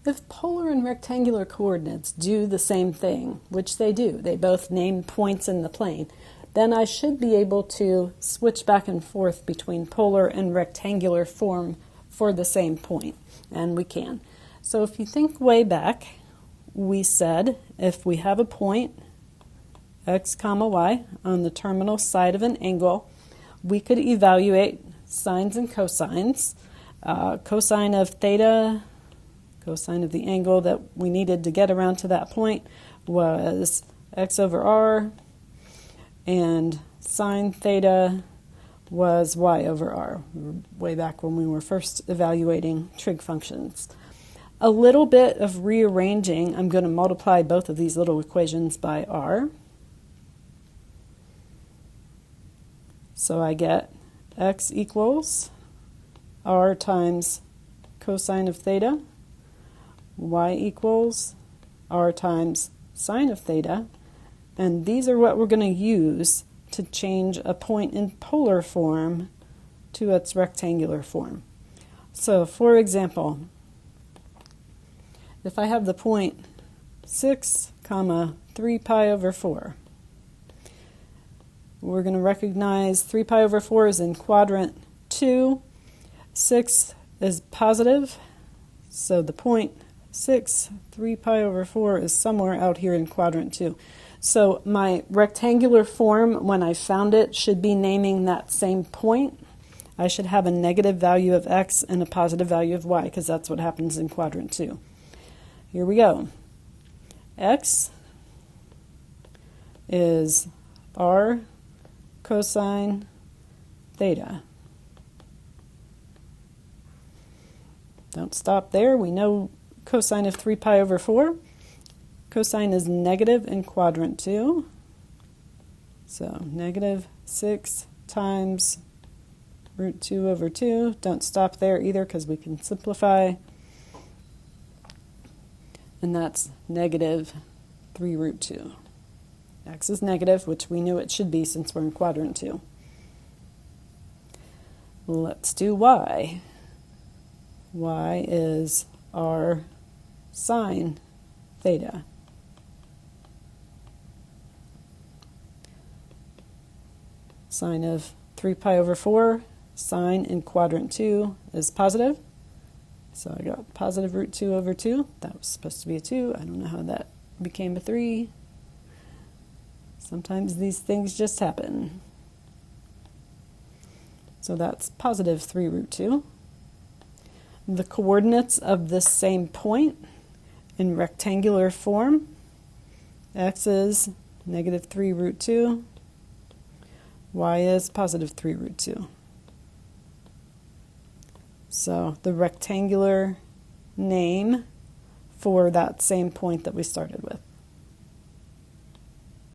If polar and rectangular coordinates do the same thing, which they do, they both name points in the plane, then I should be able to switch back and forth between polar and rectangular form for the same point, and we can. So if you think way back, we said if we have a point, x comma y, on the terminal side of an angle, we could evaluate sines and cosines. Cosine of theta, cosine of the angle that we needed to get around to that point was x over r, and sine theta was y over r, way back when we were first evaluating trig functions. A little bit of rearranging, I'm going to multiply both of these little equations by r. So I get x equals r times cosine of theta, y equals r times sine of theta, and these are what we're going to use to change a point in polar form to its rectangular form. So for example, if I have the point 6 comma 3 pi over 4, we're going to recognize 3 pi over 4 is in quadrant 2, 6 is positive, so the point 6, 3 pi over 4 is somewhere out here in quadrant 2. So my rectangular form, when I found it, should be naming that same point. I should have a negative value of x and a positive value of y, because that's what happens in quadrant 2. Here we go. X is r cosine theta. Don't stop there. We know cosine of 3 pi over 4. Cosine is negative in quadrant 2. So negative 6 times root 2 over 2. Don't stop there either because we can simplify. And that's negative 3 root 2. X is negative, which we knew it should be since we're in quadrant 2. Let's do y. Y is r sine theta. Sine of 3 pi over 4, sine in quadrant 2 is positive. So I got positive root 2 over 2. That was supposed to be a 2. I don't know how that became a 3. Sometimes these things just happen. So that's positive 3 root 2. The coordinates of this same point in rectangular form, x is negative 3 root 2, y is positive 3 root 2. So the rectangular name for that same point that we started with.